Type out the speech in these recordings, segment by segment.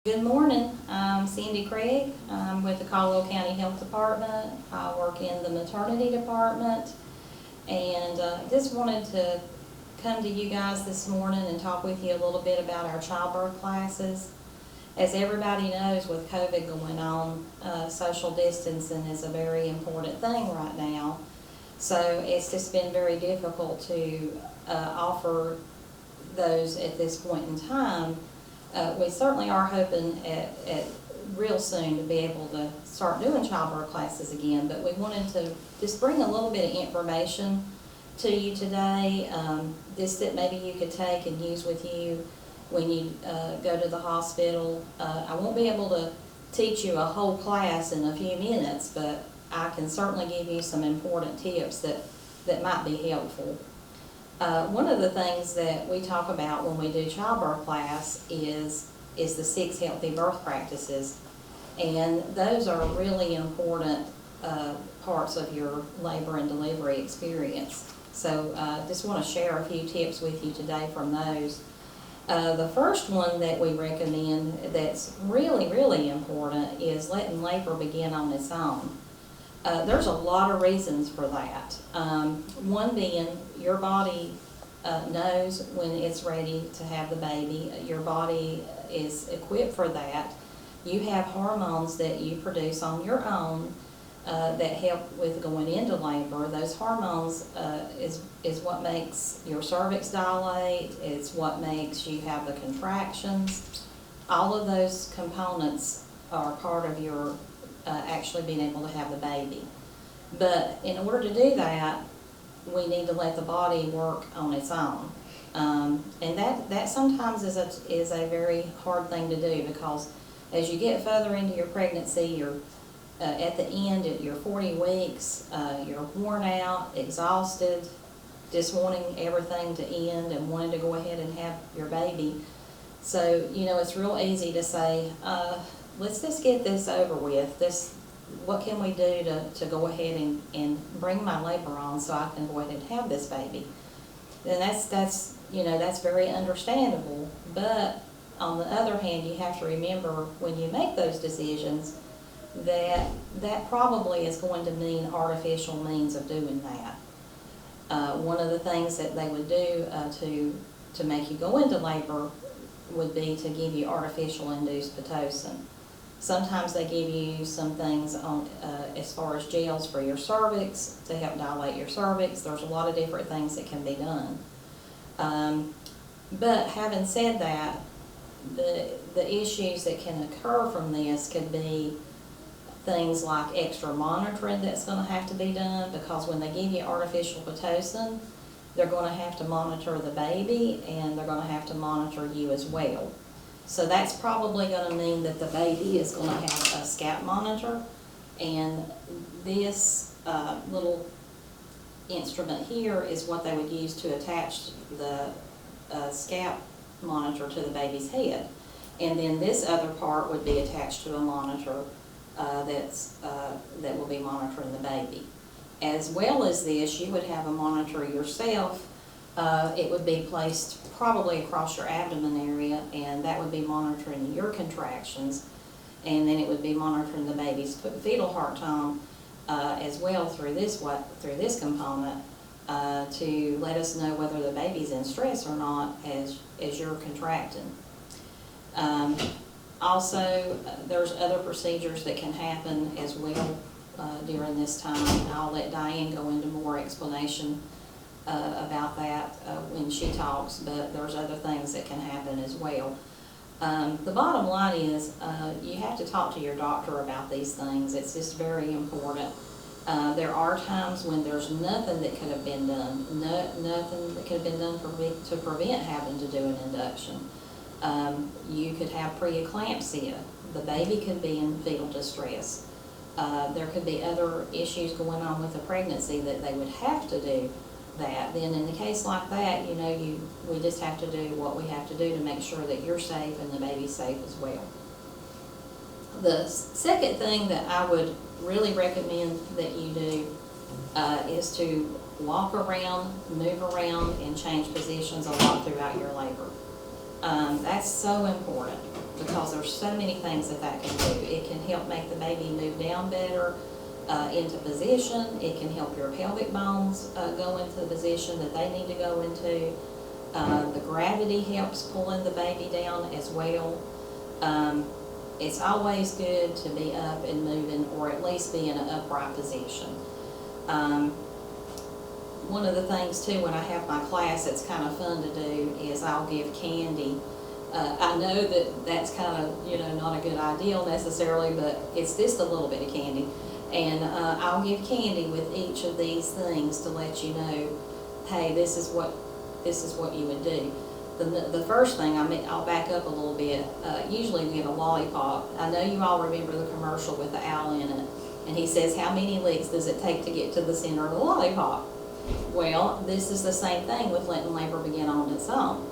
Good morning. I'm Cindy Craig. I'm with the Caldwell County Health Department. I work in the maternity department, and just wanted to come to you guys this morning and talk with you a little bit about our childbirth classes. As everybody knows, with COVID going on, social distancing is a very important thing right now. So it's just been very difficult to offer those at this point in time. We certainly are hoping at real soon to be able to start doing childbirth classes again, but we wanted to just bring a little bit of information to you today, just that maybe you could take and use with you when you go to the hospital. I won't be able to teach you a whole class in a few minutes, but I can certainly give you some important tips that might be helpful. One of the things that we talk about when we do childbirth class is the 6 healthy birth practices, and those are really important parts of your labor and delivery experience. So just want to share a few tips with you today from those. The first one that we recommend that's really important is letting labor begin on its own. There's a lot of reasons for that. One being your body knows when it's ready to have the baby. Your body is equipped for that. You have hormones that you produce on your own that help with going into labor. Those hormones is what makes your cervix dilate. It's what makes you have the contractions. All of those components are part of your actually being able to have the baby. But in order to do that, we need to let the body work on its own. And that sometimes is a very hard thing to do, because as you get further into your pregnancy, you're at the end at your 40 weeks, you're worn out, exhausted, just wanting everything to end and wanting to go ahead and have your baby. So, it's real easy to say, let's just get this over with. What can we do to go ahead and bring my labor on so I can go ahead and have this baby? And that's very understandable. But on the other hand, you have to remember when you make those decisions that probably is going to mean artificial means of doing that. One of the things that they would do to make you go into labor would be to give you artificial induced Pitocin. Sometimes they give you some things on as far as gels for your cervix to help dilate your cervix. There's a lot of different things that can be done. But having said that, the issues that can occur from this could be things like extra monitoring that's going to have to be done, because when they give you artificial Pitocin, they're going to have to monitor the baby and they're going to have to monitor you as well. So that's probably going to mean that the baby is going to have a Scap Monitor, and this little instrument here is what they would use to attach the Scap Monitor to the baby's head. And then this other part would be attached to a monitor that will be monitoring the baby. As well as this, you would have a monitor yourself. It would be placed probably across your abdomen area, and that would be monitoring your contractions, and then it would be monitoring the baby's fetal heart tone as well through this component to let us know whether the baby's in stress or not as you're contracting. Also, there's other procedures that can happen as well during this time. I'll let Diane go into more explanation about that when she talks, but there's other things that can happen as well. The bottom line is you have to talk to your doctor about these things. It's just very important. There are times when there's nothing that could have been done, nothing that could have been done to prevent having to do an induction. You could have preeclampsia. The baby could be in fetal distress. There could be other issues going on with the pregnancy that they would have to do that. Then in a case like that, we just have to do what we have to do to make sure that you're safe and the baby's safe as well. The second thing that I would really recommend that you do is to walk around, move around, and change positions a lot throughout your labor. That's so important. because there's so many things that can do. It can help make the baby move down better into position. It can help your pelvic bones go into the position that they need to go into. The gravity helps pulling the baby down as well. It's always good to be up and moving, or at least be in an upright position. One of the things too, when I have my class, it's kind of fun to do, is I'll give candy. I know that that's kind of, not a good idea necessarily, but it's just a little bit of candy. And I'll give candy with each of these things to let you know, hey, this is what you would do. The first thing, I'll back up a little bit. Usually we get a lollipop. I know you all remember the commercial with the owl in it, and he says, how many licks does it take to get to the center of the lollipop? Well, this is the same thing with letting labor begin on its own.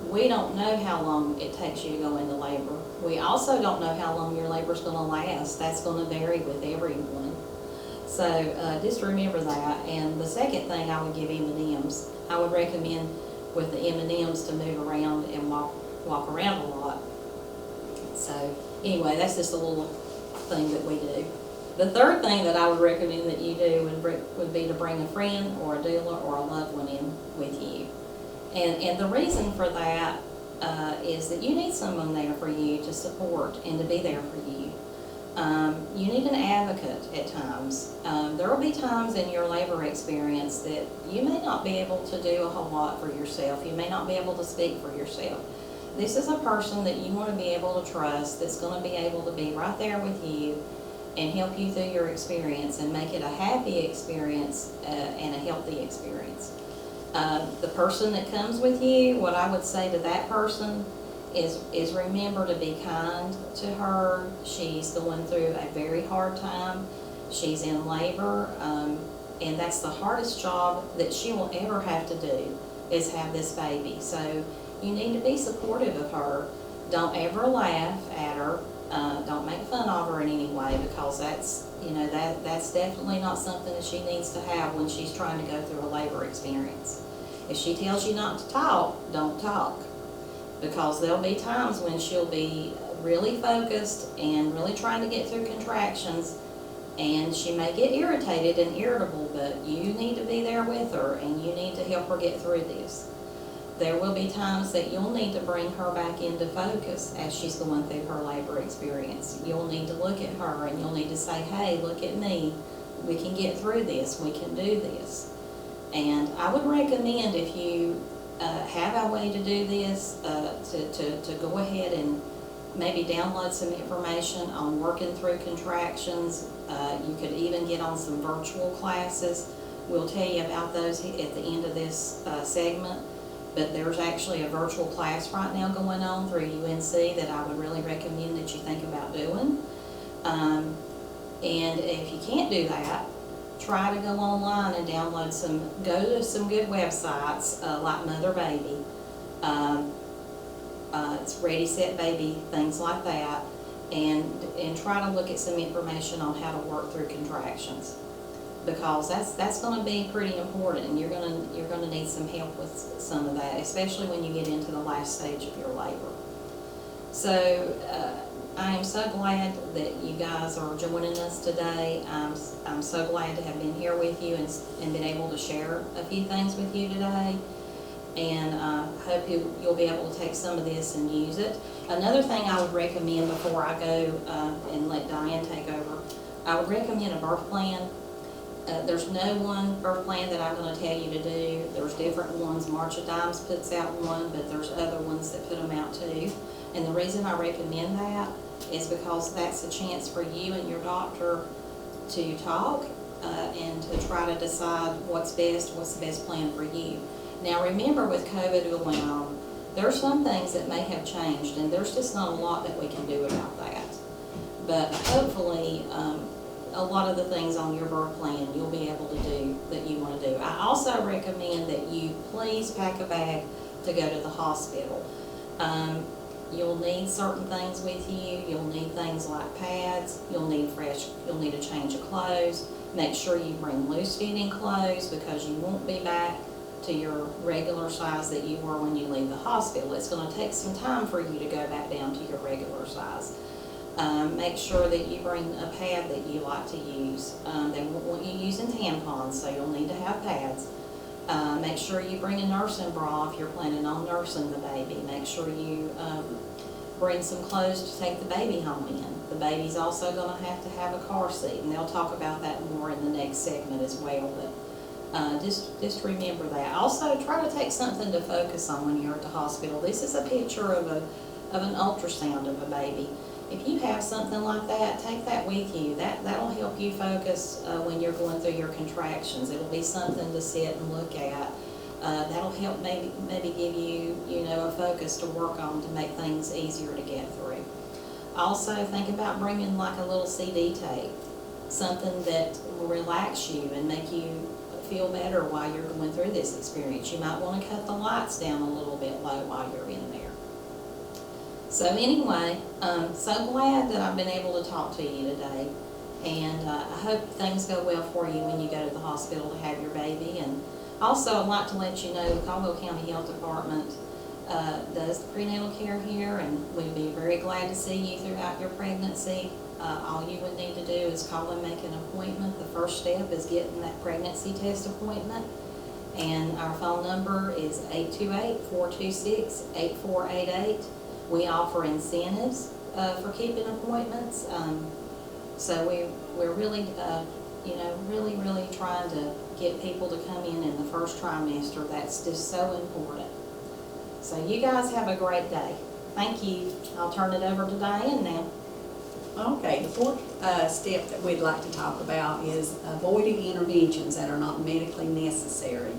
We don't know how long it takes you to go into labor. We also don't know how long your labor is going to last. That's going to vary with everyone. So just remember that. And the second thing, I would give M&Ms. I would recommend with the M&Ms to move around and walk around a lot. So anyway, that's just a little thing that we do. The third thing that I would recommend that you do would be to bring a friend or a doula or a loved one in with you. And the reason for that is that you need someone there for you to support and to be there for you. You need an advocate at times. There will be times in your labor experience that you may not be able to do a whole lot for yourself. You may not be able to speak for yourself. This is a person that you want to be able to trust, that's going to be able to be right there with you and help you through your experience and make it a happy experience and a healthy experience. The person that comes with you, what I would say to that person is remember to be kind to her. She's going through a very hard time. She's in labor, and that's the hardest job that she will ever have to do, is have this baby. So you need to be supportive of her. Don't ever laugh at her. Don't make fun of her in any way, because that's definitely not something that she needs to have when she's trying to go through a labor experience. If she tells you not to talk, don't talk, because there'll be times when she'll be really focused and really trying to get through contractions, and she may get irritated and irritable, but you need to be there with her and you need to help her get through this. There will be times that you'll need to bring her back into focus as she's going through her labor experience. You'll need to look at her and you'll need to say, hey, look at me. We can get through this. We can do this. And I would recommend, if you have a way to do this, to go ahead and maybe download some information on working through contractions. You could even get on some virtual classes. We'll tell you about those at the end of this segment. But there's actually a virtual class right now going on through UNC that I would really recommend that you think about doing. And if you can't do that, try to go online and download go to some good websites like Mother Baby. It's Ready, Set, Baby, things like that. And try to look at some information on how to work through contractions, because that's going to be pretty important, and you're going to need some help with some of that, especially when you get into the last stage of your labor. So I am so glad that you guys are joining us today. I'm so glad to have been here with you and been able to share a few things with you today. And hope you'll be able to take some of this and use it. Another thing I would recommend before I go and let Diane take over, I would recommend a birth plan. There's no one birth plan that I'm going to tell you to do. There's different ones. March of Dimes puts out one, but there's other ones that put them out too. And the reason I recommend that is because that's a chance for you and your doctor to talk and to try to decide what's the best plan for you. Now remember, with COVID going on, there's some things that may have changed, and there's just not a lot that we can do about that. But hopefully, a lot of the things on your birth plan you'll be able to do that you want to do. I also recommend that you please pack a bag to go to the hospital. You'll need certain things with you. You'll need things like pads. You'll need a change of clothes. Make sure you bring loose fitting clothes, because you won't be back to your regular size that you were when you leave the hospital. It's going to take some time for you to go back down to your regular size. Make sure that you bring a pad that you like to use. They won't want you using tampons, so you'll need to have pads. Make sure you bring a nursing bra if you're planning on nursing the baby. Make sure you bring some clothes to take the baby home in. The baby's also going to have a car seat, and they'll talk about that more in the next segment as well. But just remember that. Also, try to take something to focus on when you're at the hospital. This is a picture of an ultrasound of a baby. If you have something like that, take that with you. That'll help you focus when you're going through your contractions. It'll be something to sit and look at. That'll help maybe give you, a focus to work on to make things easier to get through. Also, think about bringing like a little CD tape, something that will relax you and make you feel better while you're going through this experience. You might want to cut the lights down a little bit low while you're in there. So anyway, so glad that I've been able to talk to you today, and I hope things go well for you when you go to the hospital to have your baby. And also, I'd like to let you know the Caldwell County Health Department does the prenatal care here, and we'd be very glad to see you throughout your pregnancy. All you would need to do is call and make an appointment. The first step is getting that pregnancy test appointment, and our phone number is 828-426-8488. We offer incentives for keeping appointments, so we're really, really trying to get people to come in the first trimester. That's just so important. So you guys have a great day. Thank you. I'll turn it over to Diane now. Okay, the fourth step that we'd like to talk about is avoiding interventions that are not medically necessary.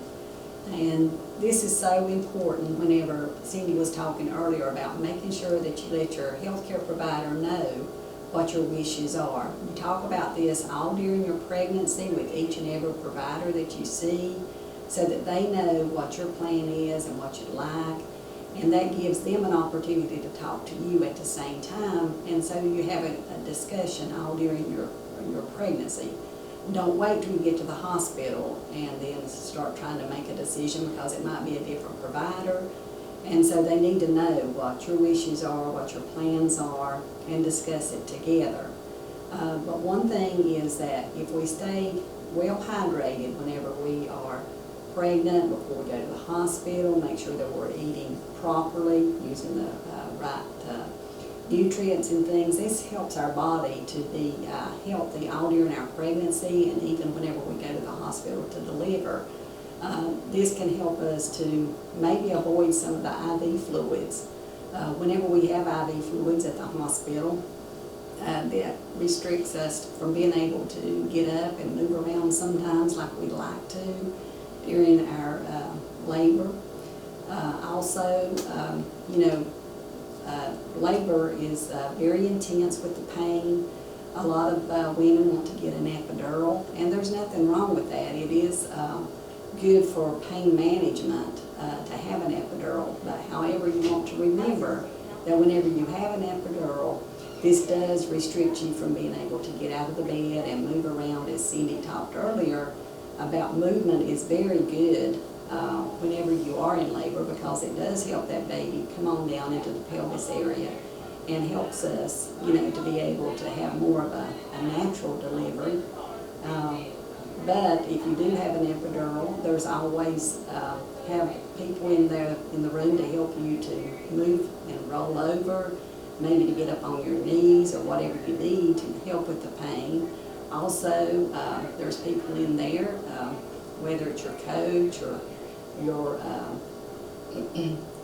And this is so important whenever Cindy was talking earlier about making sure that you let your healthcare provider know what your wishes are. We talk about this all during your pregnancy with each and every provider that you see, so that they know what your plan is and what you'd like. And that gives them an opportunity to talk to you at the same time, and so you have a discussion all during your pregnancy. Don't wait till you get to the hospital and then start trying to make a decision, because it might be a different provider. And so they need to know what your wishes are, what your plans are, and discuss it together. But one thing is that if we stay well hydrated whenever we are pregnant, before we go to the hospital, make sure that we're eating properly, using the right nutrients and things. This helps our body to be healthy all during our pregnancy, and even whenever we go to the hospital to deliver. This can help us to maybe avoid some of the IV fluids. Whenever we have IV fluids at the hospital, that restricts us from being able to get up and move around sometimes like we'd like to during our labor. Also, labor is very intense with the pain. A lot of women want to get an epidural, and there's nothing wrong with that. It is good for pain management to have an epidural, but however, you want to remember that whenever you have an epidural, this does restrict you from being able to get out of the bed and move around. As Cindy talked earlier about, movement is very good whenever you are in labor, because it does help that baby come on down into the pelvis area and helps us, to be able to have more of a natural delivery. But if you do have an epidural, there's always have people in the room to help you to move and roll over, maybe to get up on your knees or whatever you need to help with the pain. Also, there's people in there, whether it's your coach or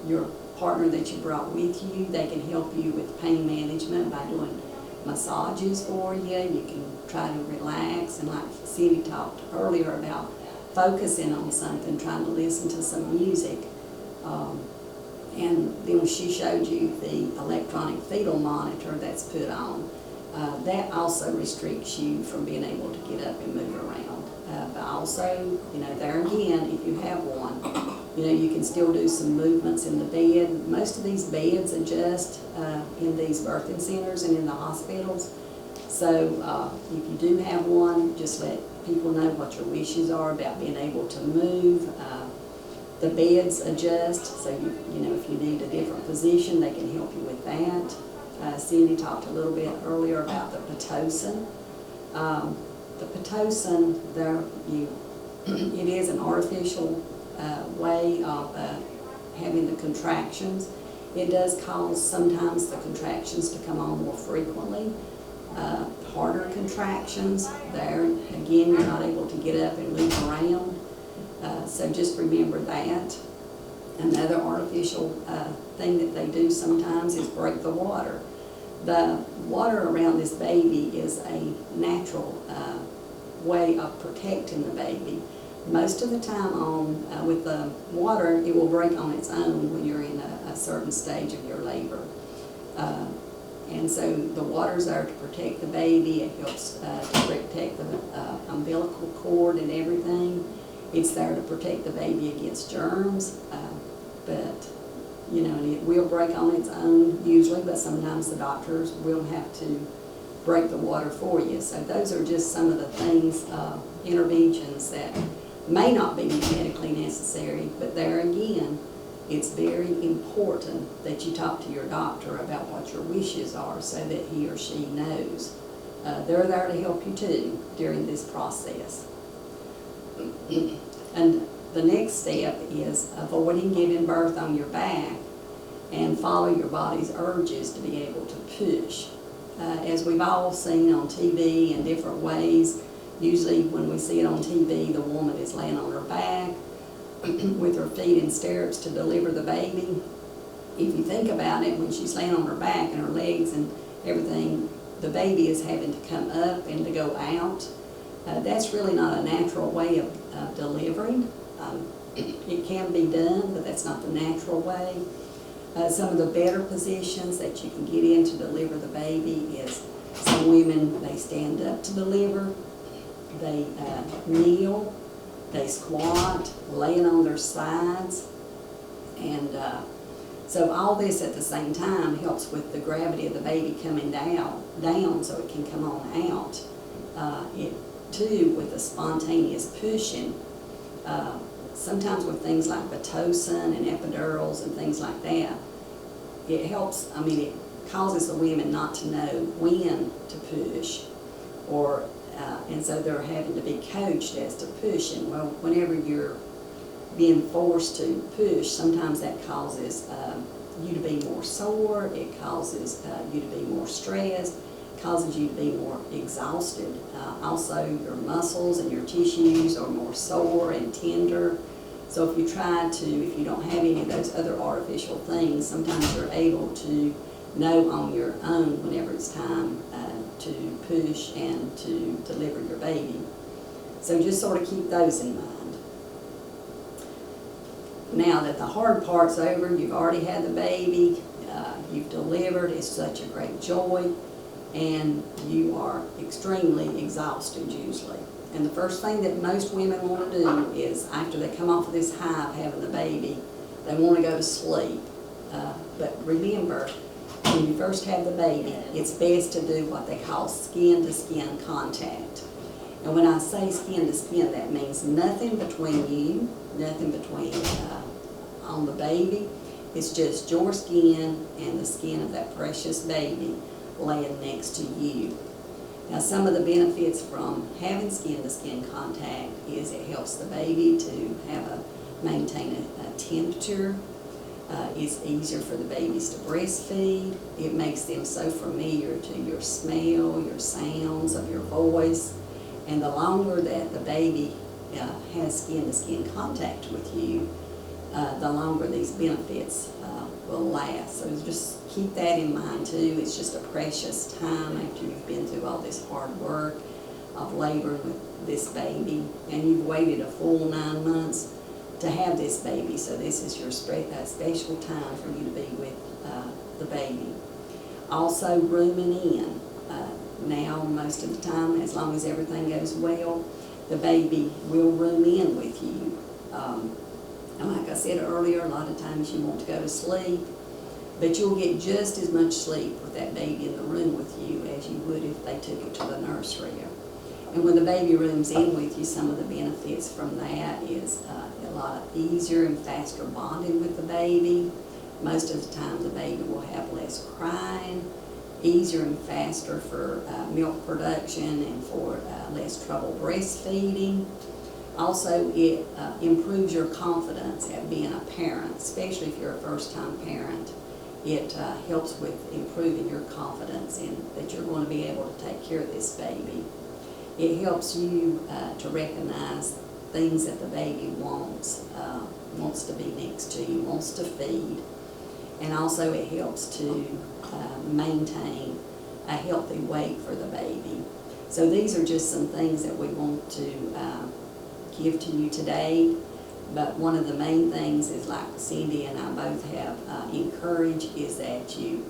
your partner that you brought with you. They can help you with pain management by doing massages for you. You can try to relax, and like Cindy talked earlier about focusing on something, trying to listen to some music. And then she showed you the electronic fetal monitor that's put on. That also restricts you from being able to get up and move around. But also, there again, if you have one, you can still do some movements in the bed. Most of these beds adjust in these birthing centers and in the hospitals. So if you do have one, just let people know what your wishes are about being able to move. The beds adjust, so you know, if you need a different position, they can help you with that. Cindy talked a little bit earlier about the Pitocin. The Pitocin, it is an artificial way of having the contractions. It does cause sometimes the contractions to come on more frequently. Harder contractions, there again, you're not able to get up and move around. So just remember that. Another artificial thing that they do sometimes is break the water. The water around this baby is a natural way of protecting the baby. Most of the time with the water, it will break on its own when you're in a certain stage of your labor. And so the water's there to protect the baby. It helps to protect the umbilical cord and everything. It's there to protect the baby against germs, but you know, it will break on its own usually, but sometimes the doctors will have to break the water for you. So those are just some of the things, interventions that may not be medically necessary, but there again, it's very important that you talk to your doctor about what your wishes are so that he or she knows. They're there to help you too during this process. And the next step is avoiding giving birth on your back and follow your body's urges to be able to push. As we've all seen on TV in different ways, usually when we see it on TV, the woman is laying on her back with her feet in stirrups to deliver the baby. If you think about it, when she's laying on her back and her legs and everything, the baby is having to come up and to go out. That's really not a natural way of delivering. It can be done, but that's not the natural way. Some of the better positions that you can get in to deliver the baby is some women, they stand up to deliver, they kneel, they squat, laying on their sides, and so all this at the same time helps with the gravity of the baby coming down so it can come on out. It too, with the spontaneous pushing, sometimes with things like Pitocin and epidurals and things like that, it helps, it causes the women not to know when to push, or and so they're having to be coached as to pushing. Well, whenever you're being forced to push, sometimes that causes you to be more sore, it causes you to be more stressed, causes you to be more exhausted. Also, your muscles and your tissues are more sore and tender. So if you don't have any of those other artificial things, sometimes you're able to know on your own whenever it's time to push and to deliver your baby. So just sort of keep those in mind. Now that the hard part's over, you've already had the baby, you've delivered, it's such a great joy, and you are extremely exhausted usually. And the first thing that most women want to do is, after they come off of this high of having the baby, they want to go to sleep. But remember, when you first have the baby, it's best to do what they call skin-to-skin contact. And when I say skin-to-skin, that means nothing between you, nothing between on the baby. It's just your skin and the skin of that precious baby laying next to you. Now, some of the benefits from having skin-to-skin contact is it helps the baby to maintain a temperature. It's easier for the babies to breastfeed. It makes them so familiar to your smell, your sounds of your voice. And the longer that the baby has skin-to-skin contact with you, the longer these benefits will last. So just keep that in mind too. It's just a precious time after you've been through all this hard work of laboring with this baby, and you've waited a full 9 months to have this baby. So this is your special time for you to be with the baby. Also, rooming in. Now, most of the time, as long as everything goes well, the baby will room in with you. And like I said earlier, a lot of times you want to go to sleep, but you'll get just as much sleep with that baby in the room with you as you would if they took it to the nursery. And when the baby room's in with you, some of the benefits from that is a lot easier and faster bonding with the baby. Most of the time the baby will have less crying, easier and faster for milk production and for less trouble breastfeeding. Also, it improves your confidence at being a parent, especially if you're a first-time parent. It helps with improving your confidence in that you're going to be able to take care of this baby. It helps you to recognize things that the baby wants to be next to you, wants to feed. And also it helps to maintain a healthy weight for the baby. So these are just some things that we want to give to you today. But one of the main things is, like Cindy and I both have encouraged, is that you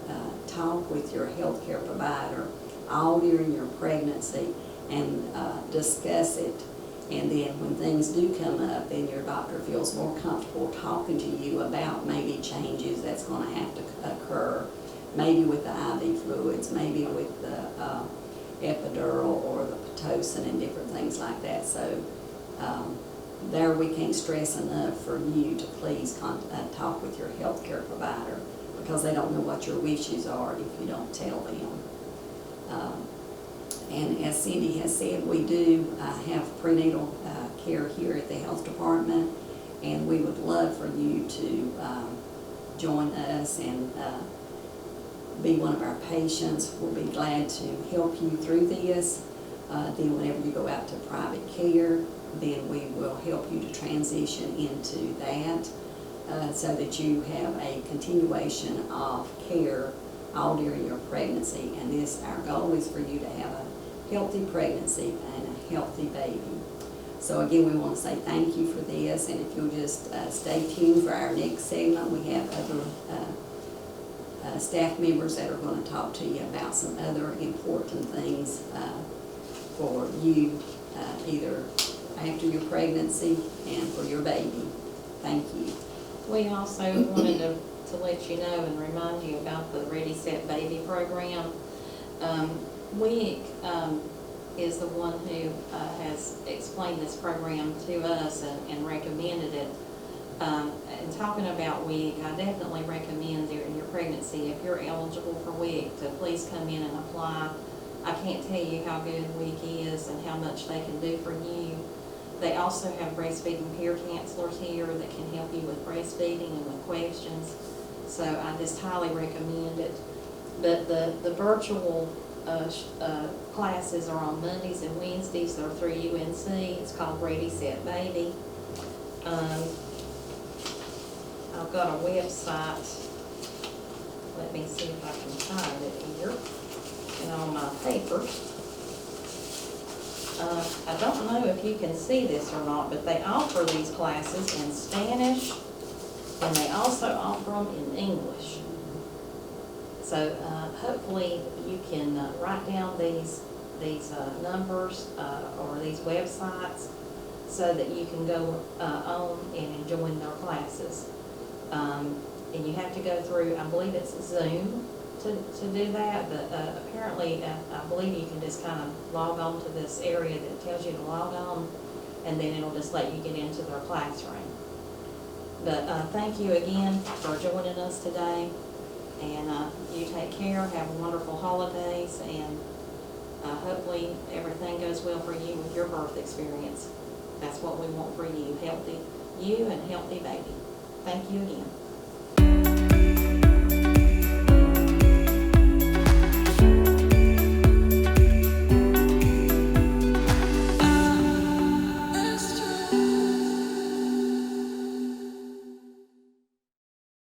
talk with your healthcare provider all during your pregnancy and discuss it. And then when things do come up, then your doctor feels more comfortable talking to you about maybe changes that's going to have to occur, maybe with the IV fluids, maybe with the epidural or the Pitocin and different things like that. So there we can't stress enough for you to please talk with your healthcare provider, because they don't know what your wishes are if you don't tell them. And as Cindy has said, we do have prenatal care here at the health department, and we would love for you to join us and be one of our patients. We'll be glad to help you through this. Then whenever you go out to private care, then we will help you to transition into that so that you have a continuation of care all during your pregnancy. And our goal is for you to have a healthy pregnancy and a healthy baby. So again, we want to say thank you for this, and if you'll just stay tuned for our next segment, we have other staff members that are going to talk to you about some other important things for you, either after your pregnancy and for your baby. Thank you. We also wanted to let you know and remind you about the Ready Set Baby program. WIC is the one who has explained this program to us and recommended it. And talking about WIC, I definitely recommend during your pregnancy, if you're eligible for WIC, to please come in and apply. I can't tell you how good WIC is and how much they can do for you. They also have breastfeeding peer counselors here that can help you with breastfeeding and with questions. So I just highly recommend it. But the virtual classes are on Mondays and Wednesdays. They're through UNC. It's called Ready Set Baby. I've got a website. Let me see if I can find it here and on my papers. I don't know if you can see this or not, but they offer these classes in Spanish, and they also offer them in English. So hopefully you can write down these numbers or these websites so that you can go on and join their classes. And you have to go through, I believe it's Zoom to do that, but apparently I believe you can just kind of log on to this area that tells you to log on, and then it'll just let you get into their classroom. But thank you again for joining us today, and you take care, have wonderful holidays, and hopefully everything goes well for you with your birth experience. That's what we want for you, healthy you and healthy baby. Thank you again.